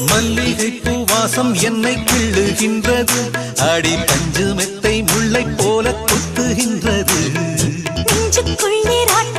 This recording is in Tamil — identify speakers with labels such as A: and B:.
A: மல்லிகை பூவாசம் என்னை கிள்ளுகின்றது, அடி பஞ்சு மெத்தை முல்லை போல குத்துகின்றது.
B: நெஞ்சுக்குள் நீராட்டம்